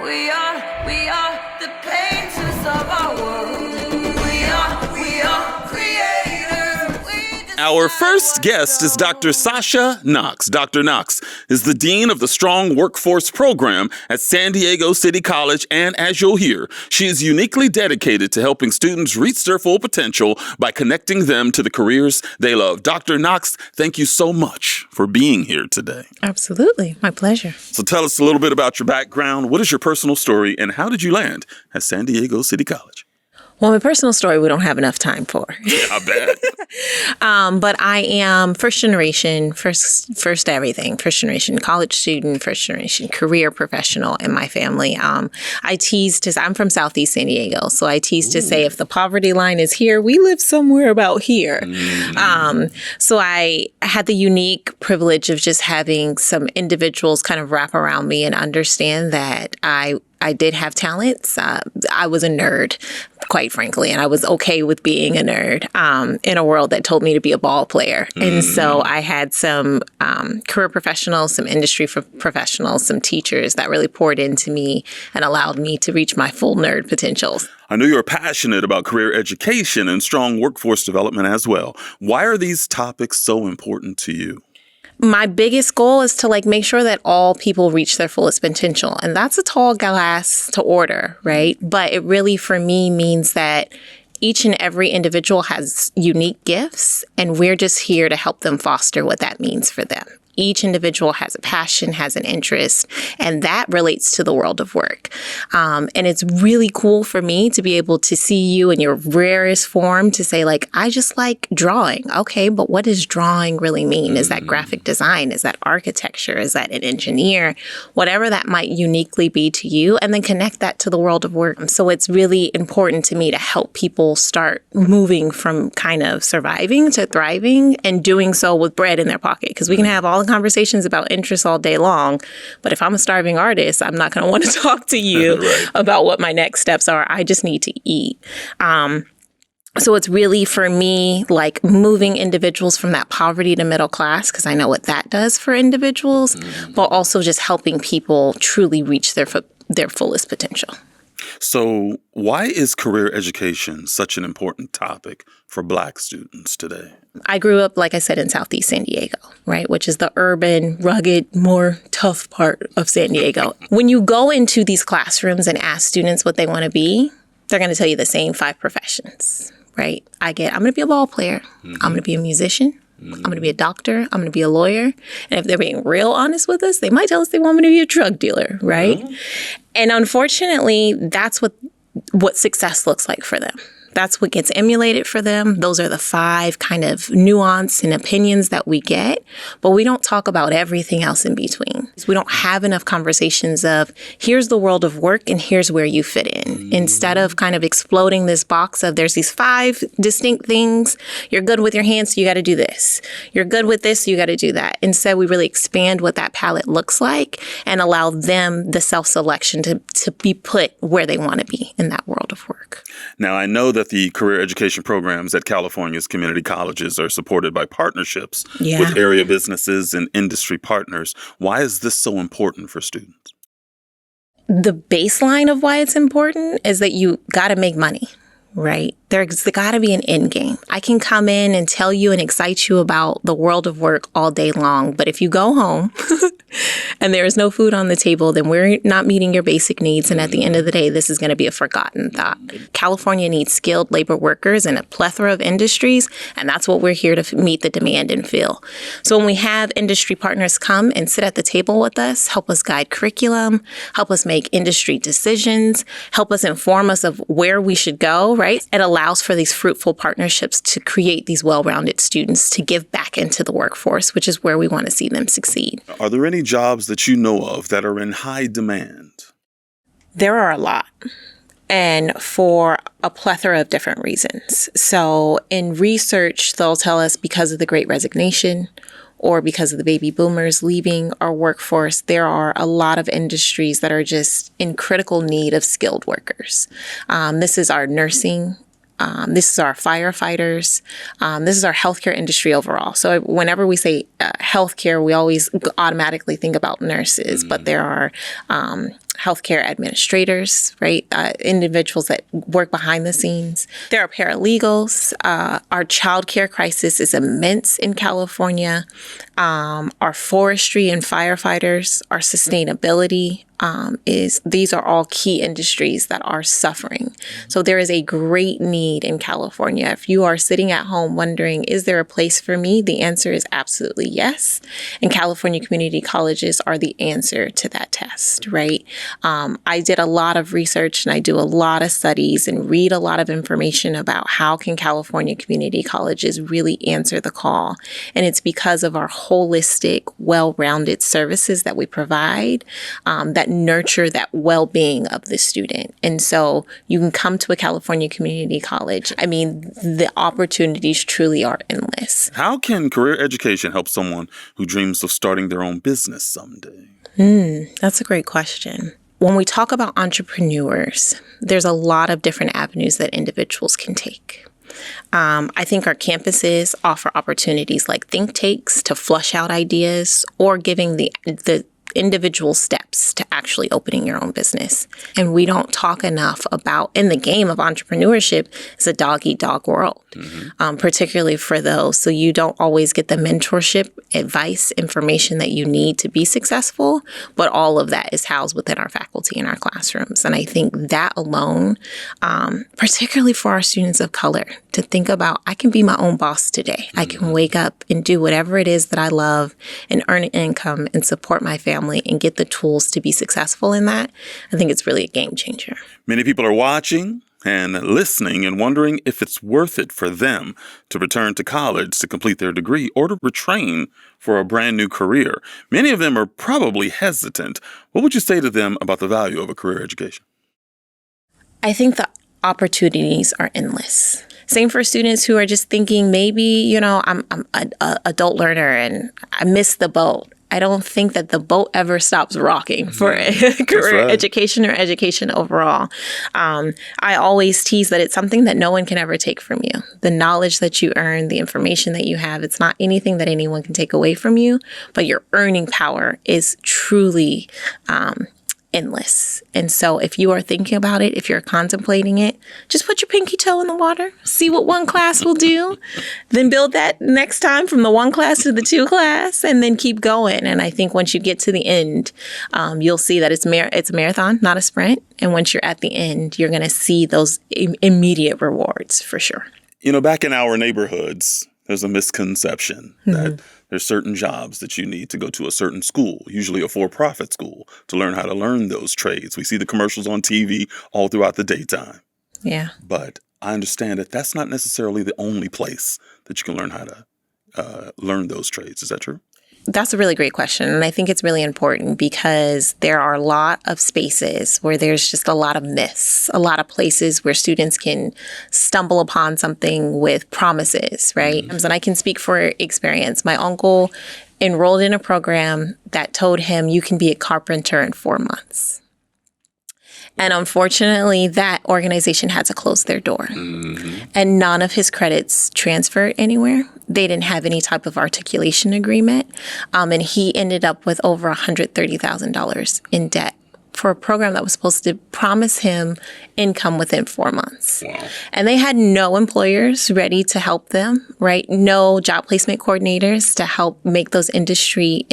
We are the painters of our world. We are creators. Our first guest is Dr. Sasha Knox. Dr. Knox is the Dean of the Strong Workforce Program at San Diego City College, and as you'll hear, she is uniquely dedicated to helping students reach their full potential by connecting them to the careers they love. Dr. Knox, thank you so much for being here today. Absolutely. My pleasure. So tell us a little bit about your background. What is your personal story, and how did you land at San Diego City College? Well, my personal story, we don't have enough time for. Yeah, I bet. But I am first generation college student, first generation career professional in my family. I tease to say, I'm from Southeast San Diego, so I tease to say if the poverty line is here, we live somewhere about here. So I had the unique privilege of just having some individuals kind of wrap around me and understand that I did have talents. I was a nerd, quite frankly, and I was okay with being a nerd in a world that told me to be a ball player. And so I had some career professionals, some industry professionals, some teachers that really poured into me and allowed me to reach my full nerd potentials. I know you're passionate about career education and strong workforce development as well. Why are these topics so important to you? My biggest goal is to make sure that all people reach their fullest potential. And that's a tall glass to order, right? But it really, for me, means that each and every individual has unique gifts, and we're just here to help them foster what that means for them. Each individual has a passion, has an interest, and that relates to the world of work. And it's really cool for me to be able to see you in your rarest form to say, I just like drawing. Okay, but what does drawing really mean? Is that graphic design? Is that architecture? Is that an engineer? Whatever that might uniquely be to you, and then connect that to the world of work. So it's really important to me to help people start moving from kind of surviving to thriving, and doing so with bread in their pocket, because we can have all conversations about interests all day long, but if I'm a starving artist, I'm not going to want to talk to you about what my next steps are. I just need to eat. So it's really, for me, moving individuals from that poverty to middle class, because I know what that does for individuals, but also just helping people truly reach their fullest potential. So why is career education such an important topic for Black students today? I grew up, like I said, in Southeast San Diego, right, which is the urban, rugged, more tough part of San Diego. When you go into these classrooms and ask students what they want to be, they're going to tell you the same 5 professions, right? I'm going to be a ball player. I'm going to be a musician. I'm going to be a doctor. I'm going to be a lawyer. And if they're being real honest with us, they might tell us they want me to be a drug dealer, right? And unfortunately, that's what success looks like for them. That's what gets emulated for them. Those are the 5 kind of nuance and opinions that we get, but we don't talk about everything else in between. We don't have enough conversations of, here's the world of work and here's where you fit in. Instead of kind of exploding this box of, there's these 5 distinct things. You're good with your hands, so you got to do this. You're good with this, so you got to do that. Instead, we really expand what that palette looks like and allow them the self-selection to be put where they want to be in that world of work. Now, I know that the career education programs at California's community colleges are supported by partnerships with area businesses and industry partners. Why is this so important for students? The baseline of why it's important is that you got to make money, right? There's got to be an end game. I can come in and tell you and excite you about the world of work all day long, but if you go home and there is no food on the table, then we're not meeting your basic needs. And at the end of the day, this is going to be a forgotten thought. California needs skilled labor workers in a plethora of industries, and that's what we're here to meet the demand and fill. So when we have industry partners come and sit at the table with us, help us guide curriculum, help us make industry decisions, help us inform us of where we should go, right? It allows for these fruitful partnerships to create these well-rounded students to give back into the workforce, which is where we want to see them succeed. Are there any jobs that you know of that are in high demand? There are a lot, and for a plethora of different reasons. So in research, they'll tell us because of the Great Resignation or because of the baby boomers leaving our workforce, there are a lot of industries that are just in critical need of skilled workers. This is our nursing. This is our firefighters. This is our healthcare industry overall. So whenever we say healthcare, we always automatically think about nurses, but there are healthcare administrators, right? Individuals that work behind the scenes. There are paralegals. Our childcare crisis is immense in California. Our forestry and firefighters, our sustainability these are all key industries that are suffering. So there is a great need in California. If you are sitting at home wondering, is there a place for me? The answer is absolutely yes. And California community colleges are the answer to that test, right? I did a lot of research and I do a lot of studies and read a lot of information about how can California community colleges really answer the call. And it's because of our holistic, well-rounded services that we provide that nurture that well-being of the student. And so you can come to a California community college. I mean, the opportunities truly are endless. How can career education help someone who dreams of starting their own business someday? That's a great question. When we talk about entrepreneurs, there's a lot of different avenues that individuals can take. I think our campuses offer opportunities like think tanks to flush out ideas or giving the individual steps to actually opening your own business. And we don't talk enough about, in the game of entrepreneurship, it's a dog-eat-dog world, particularly for those. So you don't always get the mentorship, advice, information that you need to be successful, but all of that is housed within our faculty in our classrooms. And I think that alone, particularly for our students of color, to think about, I can be my own boss today. I can wake up and do whatever it is that I love and earn an income and support my family and get the tools to be successful in that. I think it's really a game changer. Many people are watching and listening and wondering if it's worth it for them to return to college to complete their degree or to retrain for a brand new career. Many of them are probably hesitant. What would you say to them about the value of a career education? I think the opportunities are endless. Same for students who are just thinking, maybe, I'm an adult learner and I missed the boat. I don't think that the boat ever stops rocking for career education or education overall. I always tease that it's something that no one can ever take from you. The knowledge that you earn, the information that you have, it's not anything that anyone can take away from you, but your earning power is truly endless. And so if you are thinking about it, if you're contemplating it, just put your pinky toe in the water, see what one class will do, then build that next time from the 1 class to the 2 class, and then keep going. And I think once you get to the end, you'll see that it's a marathon, not a sprint. And once you're at the end, you're going to see those immediate rewards for sure. Back in our neighborhoods, there's a misconception that there's certain jobs that you need to go to a certain school, usually a for-profit school, to learn how to learn those trades. We see the commercials on TV all throughout the daytime. Yeah. But I understand that that's not necessarily the only place that you can learn how to learn those trades. Is that true? That's a really great question. And I think it's really important because there are a lot of spaces where there's just a lot of myths, a lot of places where students can stumble upon something with promises, right? And I can speak for experience. My uncle enrolled in a program that told him you can be a carpenter in 4 months. And unfortunately, that organization had to close their door. And none of his credits transferred anywhere. They didn't have any type of articulation agreement. And he ended up with over $130,000 in debt for a program that was supposed to promise him income within 4 months. Wow. And they had no employers ready to help them, right? No job placement coordinators to help make those industry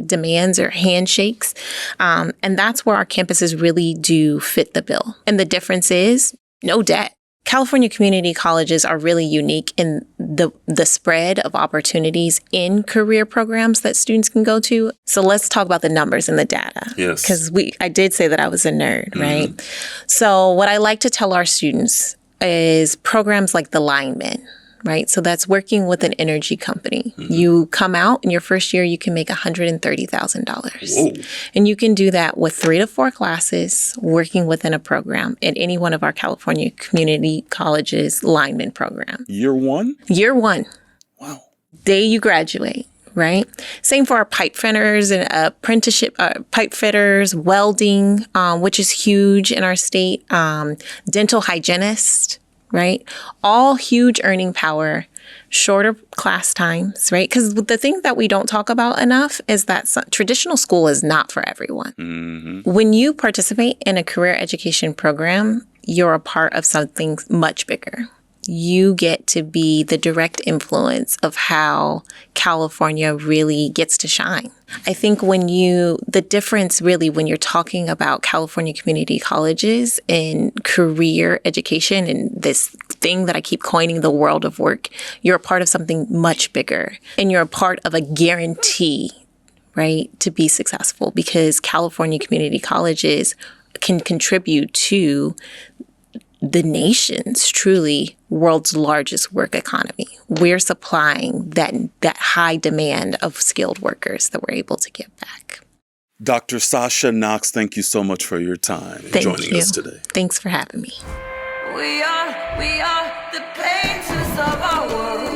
demands or handshakes. And that's where our campuses really do fit the bill. And the difference is no debt. California community colleges are really unique in the spread of opportunities in career programs that students can go to. So let's talk about the numbers and the data. Yes. Because I did say that I was a nerd, right? So what I like to tell our students is programs like the lineman, right? So that's working with an energy company. You come out in your first year, you can make $130,000. And you can do that with 3 to 4 classes working within a program at any one of our California community colleges lineman program. Year 1? Year 1. Wow. Day you graduate. Right. Same for our pipe fitters and apprenticeship pipe fitters, welding, which is huge in our state, dental hygienist. right? All huge earning power, shorter class times, right? Because the thing that we don't talk about enough is that traditional school is not for everyone. Mm-hmm. When you participate in a career education program, you're a part of something much bigger. You get to be the direct influence of how California really gets to shine. I think the difference really when you're talking about California community colleges and career education and this thing that I keep coining the world of work, you're a part of something much bigger and you're a part of a guarantee, right, to be successful because California community colleges can contribute to the nation's truly world's largest work economy. We're supplying that high demand of skilled workers that we're able to give back. Dr. Sasha Knox, thank you so much for your time and joining us today. Thanks for having me. We are the painters of our world.